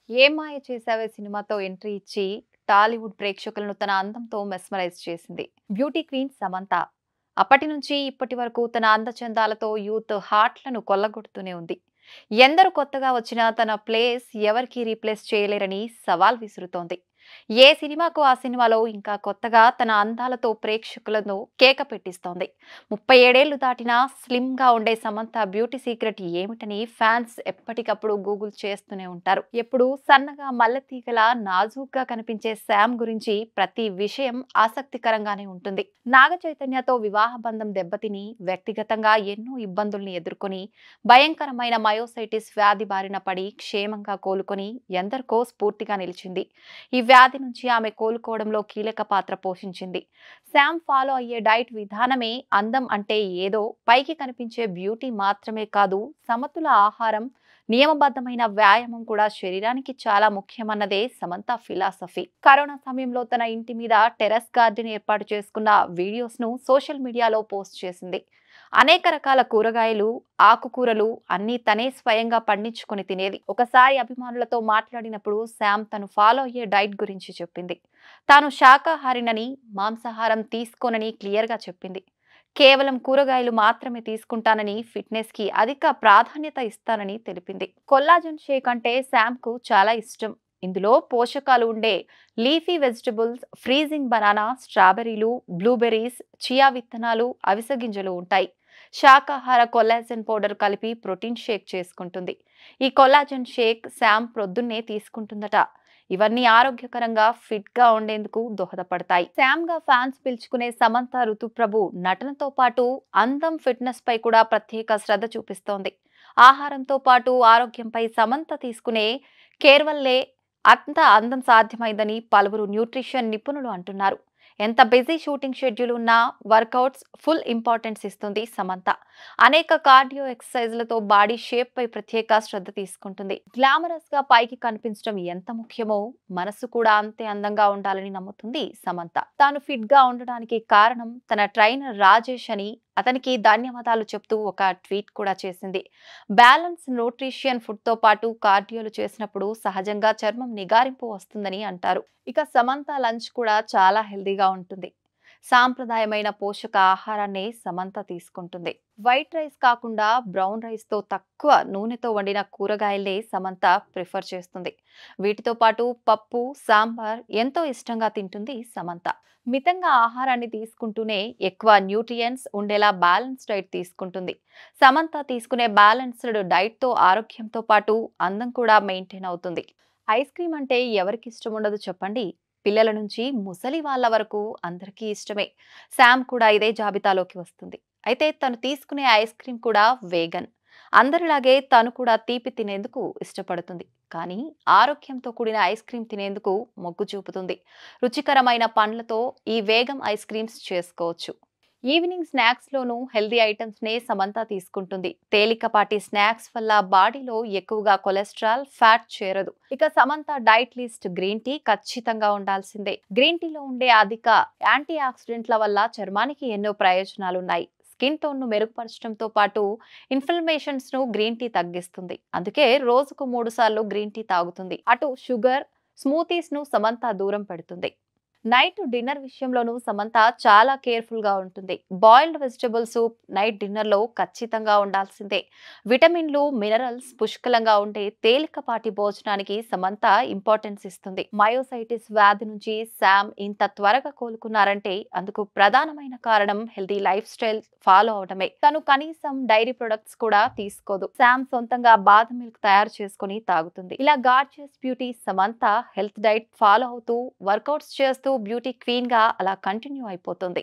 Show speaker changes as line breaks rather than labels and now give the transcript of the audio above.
ఏ మాయ చేసావే సినిమాతో ఎంట్రీ ఇచ్చి టాలీవుడ్ ప్రేక్షకులను తన అందంతో మెస్మరైజ్ చేసింది బ్యూటీ క్వీన్ సమంత. అప్పటి నుంచి ఇప్పటి వరకు తన అందచందాలతో యూత్ హార్ట్లను కొల్లగొడుతూనే ఉంది. ఎందరు కొత్తగా వచ్చినా తన ప్లేస్ ఎవరికి రీప్లేస్ చేయలేరని సవాల్ విసురుతోంది. ఏ సినిమాకు ఆ సినిమాలో ఇంకా కొత్తగా తన అందాలతో ప్రేక్షకులను కేక పెట్టిస్తోంది. 37 దాటినా స్లిమ్ గా ఉండే సమంత బ్యూటీ సీక్రెట్ ఏమిటని ఫ్యాన్స్ ఎప్పటికప్పుడు గూగుల్ చేస్తూనే ఉంటారు. ఎప్పుడు సన్నగా మల్లెతీగలా నాజూగ్గా కనిపించే శామ్ గురించి ప్రతి విషయం ఆసక్తికరంగానే ఉంటుంది. నాగ చైతన్యతో వివాహ బంధం దెబ్బతిని వ్యక్తిగతంగా ఎన్నో ఇబ్బందుల్ని ఎదుర్కొని భయంకరమైన మయోసైటిస్ వ్యాధి బారిన పడి క్షేమంగా కోలుకొని ఎందరికో స్ఫూర్తిగా నిలిచింది. ఈ వ్యాధి నుంచి ఆమె కోలుకోవడంలో కీలక పాత్ర పోషించింది. శామ్ ఫాలో అయ్యే డైట్ విధానమే అందం అంటే ఏదో పైకి కనిపించే బ్యూటీ మాత్రమే కాదు, సమతుల ఆహారం, నియమబద్ధమైన వ్యాయామం కూడా శరీరానికి చాలా ముఖ్యమన్నదే సమంత ఫిలాసఫీ. కరోనా సమయంలో తన ఇంటి మీద టెర్రస్ గార్డెన్ ఏర్పాటు చేసుకున్న వీడియోస్ ను సోషల్ మీడియాలో పోస్ట్ చేసింది. అనేక రకాల కూరగాయలు, ఆకుకూరలు అన్నీ తనే స్వయంగా పండించుకొని తినేది. ఒకసారి అభిమానులతో మాట్లాడినప్పుడు శామ్ తను ఫాలో అయ్యే డైట్ గురించి చెప్పింది. తాను శాకాహారినని, మాంసాహారం తీసుకోనని క్లియర్గా చెప్పింది. కేవలం కూరగాయలు మాత్రమే తీసుకుంటానని, ఫిట్నెస్ కి అధిక ప్రాధాన్యత ఇస్తానని తెలిపింది. కొల్లాజన్ షేక్ అంటే శామ్ కు చాలా ఇష్టం. ఇందులో పోషకాలు ఉండే లీఫీ వెజిటబుల్స్, ఫ్రీజింగ్ బనానా, స్ట్రాబెర్రీలు, బ్లూబెర్రీస్, చియా విత్తనాలు, అవిసె గింజలు ఉంటాయి. శాకాహార కొల్లాజన్ పౌడర్ కలిపి ప్రోటీన్ షేక్ చేసుకుంటుంది. ఈ కొల్లాజన్ షేక్ శామ్ ప్రొద్దున్నే తీసుకుంటుందట. ఇవన్నీ ఆరోగ్యకరంగా ఫిట్ గా ఉండేందుకు దోహదపడతాయి. శామ్ గా ఫ్యాన్స్ పిలుచుకునే సమంత ఋతుప్రభు నటనతో పాటు అందం, ఫిట్నెస్ పై కూడా ప్రత్యేక శ్రద్ధ చూపిస్తోంది. ఆహారంతో పాటు ఆరోగ్యంపై సమంత తీసుకునే కేర్ వల్లే అంత అందం సాధ్యమైందని పలువురు న్యూట్రిషన్ నిపుణులు అంటున్నారు. ఎంత బిజీ షూటింగ్ షెడ్యూల్ ఉన్నా వర్కౌట్స్ ఫుల్ ఇంపార్టెన్స్ ఇస్తుంది సమంత. అనేక కార్డియో ఎక్సర్సైజ్లతో బాడీ షేప్ పై ప్రత్యేక శ్రద్ధ తీసుకుంటుంది. గ్లామరస్ గా పైకి కనిపించడం ఎంత ముఖ్యమో మనసు కూడా అంతే అందంగా ఉండాలని నమ్ముతుంది సమంత. తాను ఫిట్ గా ఉండడానికి కారణం తన ట్రైనర్ రాజేష్ అని అతనికి ధన్యవాదాలు చెప్తూ ఒక ట్వీట్ కూడా చేసింది. బ్యాలెన్స్ న్యూట్రిషియన్ ఫుడ్ తో పాటు కార్డియోలు చేసినప్పుడు సహజంగా చర్మం నిగారింపు వస్తుందని అంటారు. ఇక సమంత లంచ్ కూడా చాలా హెల్దీగా ఉంటుంది. సాంప్రదాయమైన పోషక ఆహారాన్ని సమంత తీసుకుంటుంది. వైట్ రైస్ కాకుండా బ్రౌన్ రైస్ తో తక్కువ నూనెతో వండిన కూరగాయలే సమంత ప్రిఫర్ చేస్తుంది. వీటితో పాటు పప్పు, సాంబార్ ఎంతో ఇష్టంగా తింటుంది సమంత. మితంగా ఆహారాన్ని తీసుకుంటూనే ఎక్కువ న్యూట్రియంట్స్ ఉండేలా బ్యాలెన్స్ డైట్ తీసుకుంటుంది. సమంత తీసుకునే బ్యాలెన్స్డ్ డైట్ తో ఆరోగ్యంతో పాటు అందం కూడా మెయింటైన్ అవుతుంది. ఐస్ క్రీమ్ అంటే ఎవరికి ఇష్టం ఉండదు చెప్పండి. పిల్లల నుంచి ముసలి వాళ్ళ వరకు అందరికీ ఇష్టమే. శామ్ కూడా ఇదే జాబితాలోకి వస్తుంది. అయితే తను తీసుకునే ఐస్ క్రీమ్ కూడా వేగన్. అందరిలాగే తను కూడా తీపి తినేందుకు ఇష్టపడుతుంది. కానీ ఆరోగ్యంతో కూడిన ఐస్ క్రీమ్ తినేందుకు మొగ్గు చూపుతుంది. రుచికరమైన పండ్లతో ఈ వేగం ఐస్ క్రీమ్స్ చేసుకోవచ్చు. ఈవినింగ్ స్నాక్స్ లోనూ హెల్దీ ఐటమ్స్ నే సమంత తీసుకుంటుంది. తేలికపాటి స్నాక్స్ వల్ల బాడీలో ఎక్కువగా కొలెస్ట్రాల్, ఫ్యాట్ చేరదు. ఇక Samantha diet list green tea ఖచ్చితంగా ఉండాల్సిందే. గ్రీన్ టీలో ఉండే అధిక యాంటీ ఆక్సిడెంట్ల వల్ల చర్మానికి ఎన్నో ప్రయోజనాలున్నాయి. స్కిన్ టోన్ ను మెరుగుపరచడంతో పాటు ఇన్ఫ్లమేషన్స్ ను గ్రీన్ టీ తగ్గిస్తుంది. అందుకే రోజుకు 3 సార్లు గ్రీన్ టీ తాగుతుంది. అటు షుగర్, స్మూతీస్ ను సమంత దూరం పెడుతుంది. నైట్ డిన్నర్ విషయంలోనూ సమంత చాలా కేర్ఫుల్ గా ఉంటుంది. Boiled vegetable soup night dinner లో ఖచ్చితంగా ఉండాల్సిందే. విటమిన్లు, మినరల్స్ పుష్కలంగా ఉండే తేలికపాటి భోజనానికి సమంత ఇంపార్టెన్స్ ఇస్తుంది. మయోసైటిస్ వ్యాధి నుంచి శామ్ ఇంత త్వరగా కోలుకున్నారంటే అందుకు ప్రధానమైన కారణం హెల్తీ లైఫ్ స్టైల్ ఫాలో అవడమే. తను కనీసం డైరీ ప్రొడక్ట్స్ కూడా తీసుకోదు. శామ్ సొంతంగా బాదం మిల్క్ తయారు చేసుకుని తాగుతుంది. ఇలా gorgeous beauty Samantha health diet follow అవుతూ వర్కౌట్స్ చేస్తూ బ్యూటీ క్వీన్ గా అలా కంటిన్యూ అయిపోతుంది.